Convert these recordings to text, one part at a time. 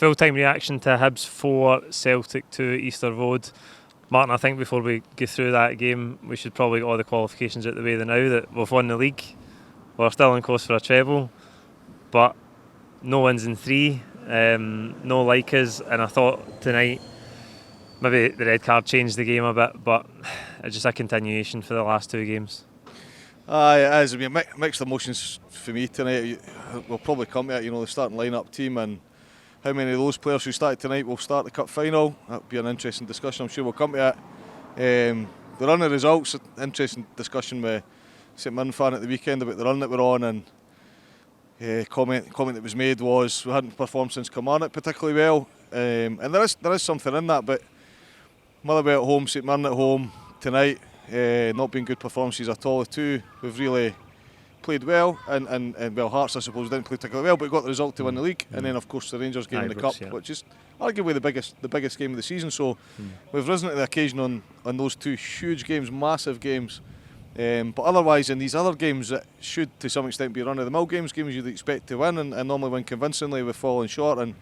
full-time reaction to Hibs 4, Celtic 2 Easter Road. Martin, I think before we go through that game, we should probably get all the qualifications out the way now that we've won the league. We're still in course for a treble, but no wins in 3, no like us, and I thought tonight maybe the red card changed the game a bit, but it's just a continuation for the last 2 games. It is. I mean, mixed emotions for me tonight. We'll probably come to it, the starting line-up team and how many of those players who started tonight will start the cup final. That'll be an interesting discussion. I'm sure we'll come to it. The run of results, interesting discussion with St Mirren fan at the weekend about the run that we're on, and comment that was made was we hadn't performed since Kilmarnock particularly well, and there is something in that. But Motherwell at home, St Mirren at home tonight, not been good performances at all. The two we've really played well, and well, Hearts I suppose didn't play particularly well, but got the result to win the league, and then of course the Rangers game in the cup, which is arguably the biggest game of the season. So we've risen to the occasion on those 2 huge games, massive games. But otherwise, in these other games that should to some extent be run-of-the-mill games you'd expect to win, and normally win convincingly, we've fallen short. And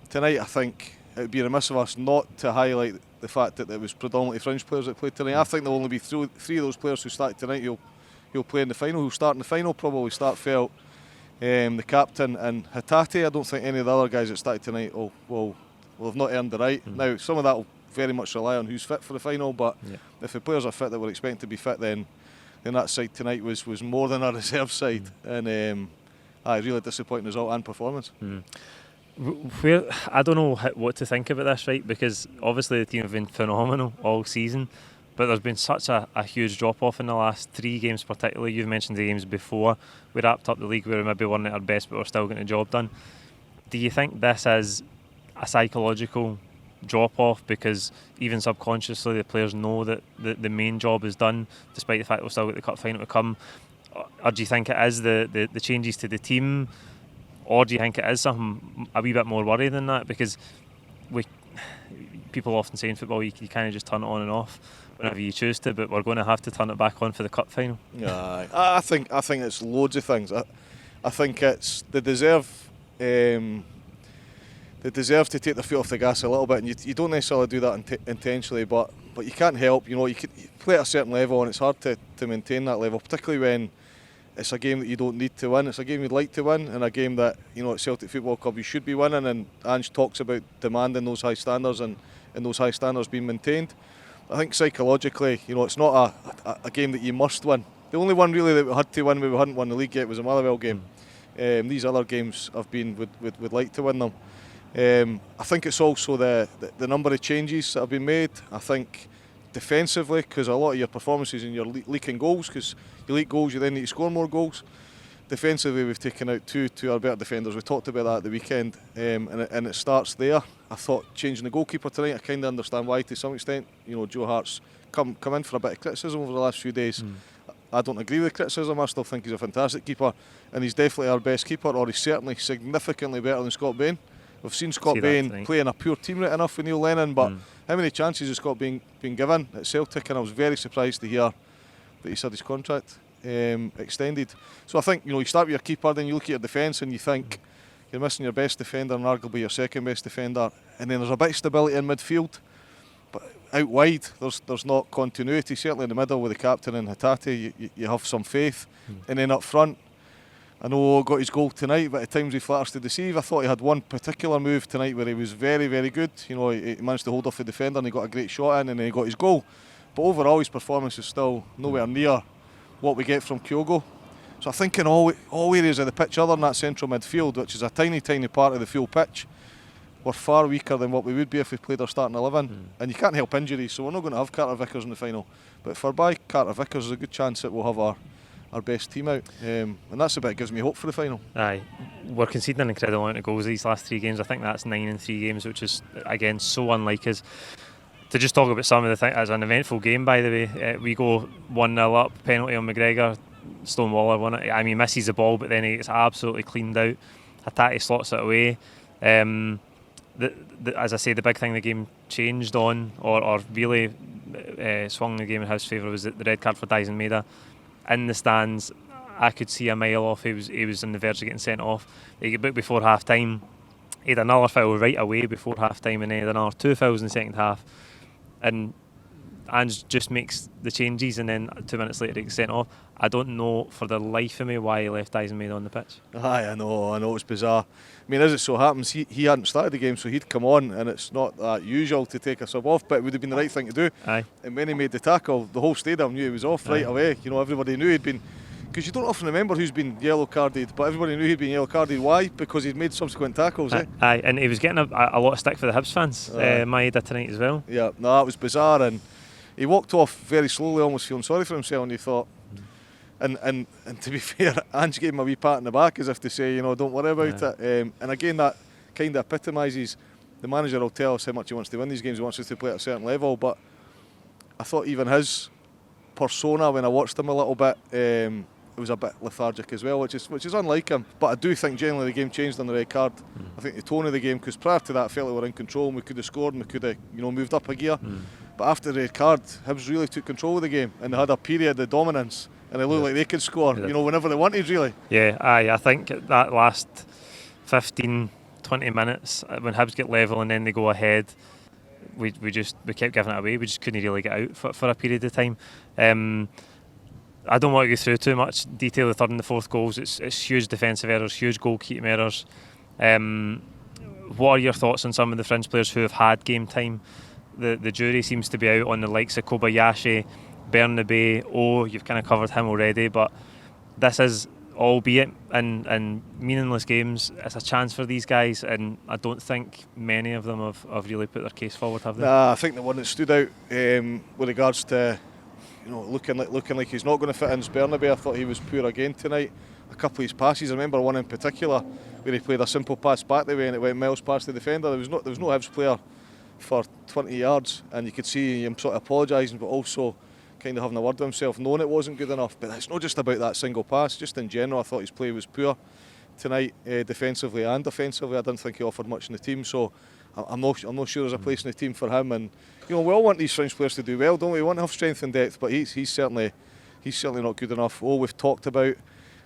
tonight I think it would be remiss of us not to highlight the fact that it was predominantly fringe players that played tonight. I think there will only be 3 of those players who started tonight who'll play in the final, who'll start in the final, probably start Felt, the captain and Hatate. I don't think any of the other guys that started tonight will have not earned the right. Now, some of that will very much rely on who's fit for the final, but if the players are fit that we're expecting to be fit, then that side tonight was more than a reserve side, and really disappointing result and performance. I don't know what to think about this, right? Because obviously the team have been phenomenal all season, but there's been such a huge drop-off in the last 3 games particularly. You've mentioned the games before. We wrapped up the league where we maybe weren't at our best, but we're still getting the job done. Do you think this is a psychological drop-off because even subconsciously the players know that the main job is done, despite the fact we'll still get the cup final to come? Or do you think it is the changes to the team? Or do you think it is something a wee bit more worry than that? Because people often say in football you kind of just turn it on and off whenever you choose to, but we're going to have to turn it back on for the cup final. Yeah, I think it's loads of things. I think it's they deserve to take their foot off the gas a little bit, and you don't necessarily do that intentionally, but you can't help. You play at a certain level, and it's hard to maintain that level, particularly when it's a game that you don't need to win. It's a game you'd like to win, and a game that at Celtic Football Club you should be winning. And Ange talks about demanding those high standards and those high standards being maintained. I think psychologically, it's not a game that you must win. The only one really that we had to win when we hadn't won the league yet was a Motherwell game. These other games have been would like to win them. I think it's also the number of changes that have been made. I think defensively, because a lot of your performances and your leaking goals, because you leak goals, you then need to score more goals. Defensively, we've taken out two our better defenders. We talked about that at the weekend, and it starts there. I thought changing the goalkeeper tonight, I kind of understand why to some extent. Joe Hart's come in for a bit of criticism over the last few days. I don't agree with the criticism. I still think he's a fantastic keeper, and he's definitely our best keeper, or he's certainly significantly better than Scott Bain. We've seen Scott Bain play in a pure team right enough with Neil Lennon, but how many chances has Scott Bain been given at Celtic? And I was very surprised to hear that he's had his contract extended. So I think you start with your keeper, then you look at your defence and you think you're missing your best defender and arguably your second best defender, and then there's a bit of stability in midfield, but out wide there's not continuity. Certainly in the middle with the captain and Hatate, you have some faith, and then up front, I know got his goal tonight, but at times he flatters to deceive. I thought he had one particular move tonight where he was very, very good. He managed to hold off the defender and he got a great shot in, and then he got his goal. But overall, his performance is still nowhere near what we get from Kyogo. So I think in all areas of the pitch, other than that central midfield, which is a tiny, tiny part of the full pitch, we're far weaker than what we would be if we played our starting 11. And you can't help injuries, so we're not going to have Carter Vickers in the final. But if we're by Carter Vickers, there's a good chance that we'll have our best team out, and that's the bit that gives me hope for the final. Aye, we're conceding an incredible amount of goals these last 3 games. I think that's 9 in 3 games, which is again so unlike us. To just talk about some of the things, as an eventful game by the way, we go 1-0 up, penalty on McGregor, Stonewaller won it. I mean, misses the ball, but then he gets absolutely cleaned out. Hatate slots it away. As I say, the big thing the game changed on, or really swung the game in his favour, was the red card for Dyson Maeda. In the stands, I could see a mile off he was on the verge of getting sent off. He got booked before half time. he had another foul right away before half time, and then he had another 2 fouls in the second half, and Ange just makes the changes, and then 2 minutes later he gets sent off. I don't know for the life of me why he left Eisenmead on the pitch. Aye, I know, it's bizarre. I mean, as it so happens, he hadn't started the game, so he'd come on, and it's not that usual to take a sub off, but it would have been the right thing to do. Aye. And when he made the tackle, the whole stadium knew he was off right away. You know, everybody knew he'd been, because you don't often remember who's been yellow carded, but everybody knew he'd been yellow carded. Why? Because he'd made subsequent tackles. Aye, and he was getting a lot of stick for the Hibs fans, Maeda tonight as well. Yeah, no, that was bizarre, and he walked off very slowly, almost feeling sorry for himself, and you thought, and to be fair, Ange gave him a wee pat in the back as if to say, you know, don't worry about it. And again, that kind of epitomises, the manager will tell us how much he wants to win these games, he wants us to play at a certain level, but I thought even his persona, when I watched him a little bit, it was a bit lethargic as well, which is unlike him. But I do think generally the game changed on the red card. I think the tone of the game, because prior to that I felt like we were in control and we could have scored and we could have, you know, moved up a gear. But after the red card, Hibs really took control of the game, and they had a period of dominance, and it looked like they could score, you know, whenever they wanted, really. Yeah, aye, I think that last 15, 20 minutes, when Hibs get level and then they go ahead, we kept giving it away. We just couldn't really get out for a period of time. I don't want to go through too much detail the third and the fourth goals. It's huge defensive errors, huge goalkeeping errors. What are your thoughts on some of the fringe players who have had game time? The jury seems to be out on the likes of Kobayashi, Bernabe. You've kind of covered him already, but this is, albeit in meaningless games, it's a chance for these guys, and I don't think many of them have really put their case forward, have they? Nah, I think the one that stood out with regards to, you know, looking like he's not going to fit in is Bernabe. I thought he was poor again tonight. A couple of his passes, I remember one in particular where he played a simple pass back the way and it went miles past the defender. There was no Hibs player for 20 yards, and you could see him sort of apologising, but also kind of having a word with himself, knowing it wasn't good enough. But it's not just about that single pass, just in general I thought his play was poor tonight, defensively and offensively. I didn't think he offered much in the team, so I'm not sure there's a place in the team for him. And you know, we all want these French players to do well, don't we? We want to have strength and depth, but he's certainly not good enough. We've talked about,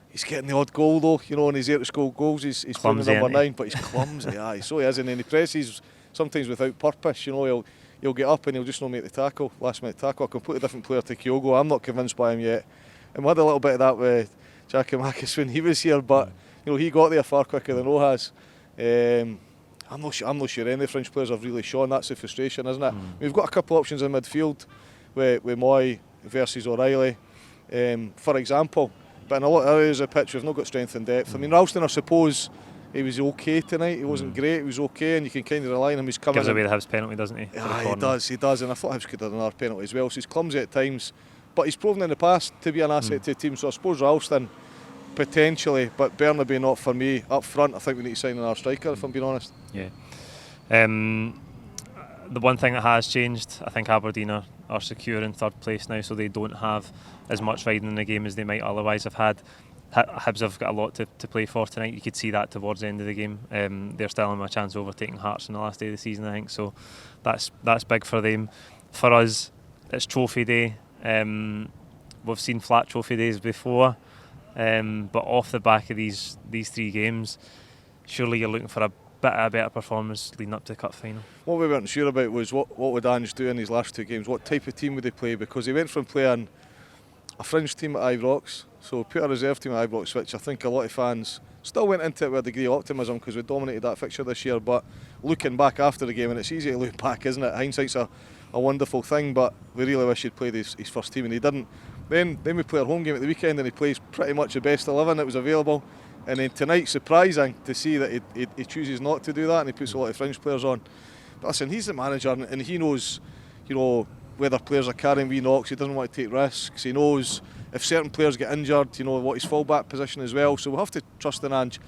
he's getting the odd goal though, you know, and he's there to score goals. He's playing the number 9, but he's clumsy. Aye, so he is, and he presses sometimes without purpose. You know, he'll get up and he'll just not make the tackle, last minute tackle. A completely different player to Kyogo. I'm not convinced by him yet. And we had a little bit of that with Giakoumakis when he was here, but you know, he got there far quicker than O has. I'm not sure any of the French players have really shown. That's the frustration, isn't it? We've got a couple of options in midfield with Moy versus O'Reilly, for example. But in a lot of areas of the pitch, we've not got strength and depth. I mean, Ralston, I suppose, he was okay tonight. He wasn't great, he was okay, and you can kind of rely on him. He's coming. Gives away the Hibs penalty, doesn't he? He does, and I thought Hibs could have another penalty as well. So he's clumsy at times, but he's proven in the past to be an asset to the team. So I suppose Ralston potentially, but Bernabe not for me. Up front, I think we need to sign another striker, if I'm being honest. Yeah. The one thing that has changed, I think Aberdeen are secure in third place now, so they don't have as much riding in the game as they might otherwise have had. Hibs have got a lot to play for tonight. You could see that towards the end of the game. They're still having a chance of overtaking Hearts in the last day of the season, I think, so that's big for them. For us, it's trophy day. We've seen flat trophy days before, but off the back of these 3 games, surely you're looking for a better performance leading up to the cup final. What we weren't sure about was what would Ange do in these last 2 games. What type of team would he play? Because he went from playing a fringe team at Ibrox, so put a reserve team at Ibrox, which I think a lot of fans still went into it with a degree of optimism because we dominated that fixture this year. But looking back after the game, and it's easy to look back, isn't it? Hindsight's a wonderful thing, but we really wish he'd played his first team, and he didn't. Then we play our home game at the weekend, and he plays pretty much the best 11 that was available. And then tonight, surprising to see that he chooses not to do that, and he puts a lot of French players on. But listen, he's the manager, and he knows, you know, whether players are carrying wee knocks. He doesn't want to take risks. He knows if certain players get injured, you know, what his fallback position as well. So we'll have to trust in Ange.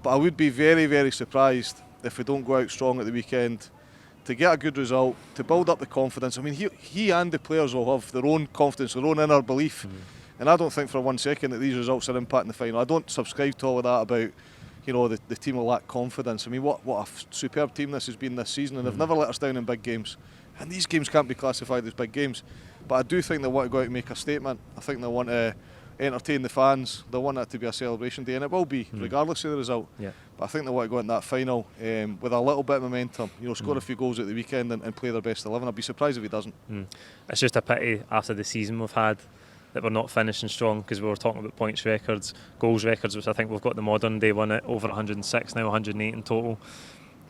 But I would be very, very surprised if we don't go out strong at the weekend to get a good result, to build up the confidence. I mean, he and the players will have their own confidence, their own inner belief. And I don't think for 1 second that these results are impacting the final. I don't subscribe to all of that about, you know, the team will lack confidence. I mean, what a superb team this has been this season, and they've never let us down in big games. And these games can't be classified as big games. But I do think they want to go out and make a statement. I think they want to entertain the fans. They want that to be a celebration day, and it will be regardless of the result. Yeah. But I think they want to go into that final with a little bit of momentum. Score a few goals at the weekend and play their best 11. I'd be surprised if he doesn't. It's just a pity after the season we've had that we're not finishing strong, because we were talking about points records, goals records, which I think we've got the modern day one at over 106 now, 108 in total.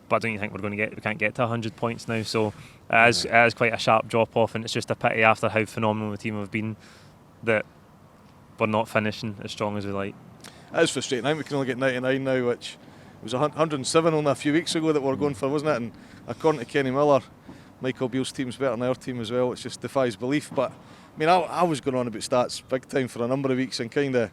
But I don't think we can't get to 100 points now. So it is quite a sharp drop off, and it's just a pity after how phenomenal the team have been that we're not finishing as strong as we like. It is frustrating. I think we can only get 99 now, which was 107 only a few weeks ago that we were going for, wasn't it? And according to Kenny Miller, Michael Beale's team's better than our team as well. It just defies belief. But I mean, I was going on about stats big time for a number of weeks, and kind of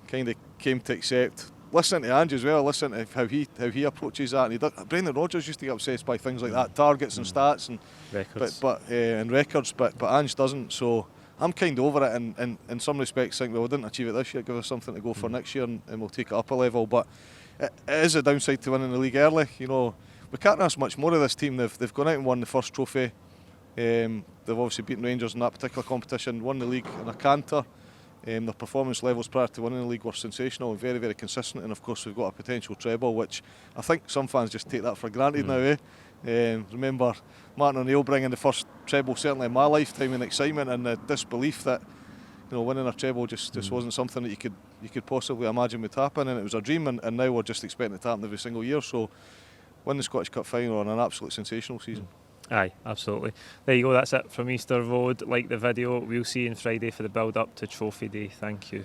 came to accept. Listening to Ange as well, listening to how he approaches that. And Brendan Rodgers used to get obsessed by things like that, targets and stats and records, and records. But Ange doesn't. So I'm kind of over it, and in some respects think, well, we didn't achieve it this year, give us something to go for next year, and we'll take it up a level. But it is a downside to winning the league early. We can't ask much more of this team. They've gone out and won the first trophy. They've obviously beaten Rangers in that particular competition, won the league in a canter. Their performance levels prior to winning the league were sensational and very, very consistent, and of course we've got a potential treble, which I think some fans just take that for granted now. Remember Martin O'Neill bringing the first treble, certainly in my lifetime, and excitement and the disbelief that winning a treble just wasn't something that you could possibly imagine would happen, and it was a dream, and now we're just expecting it to happen every single year. So win the Scottish Cup final on an absolutely sensational season. Aye, absolutely. There you go, that's it from Easter Road. Like the video, we'll see you on Friday for the build up to Trophy Day. Thank you.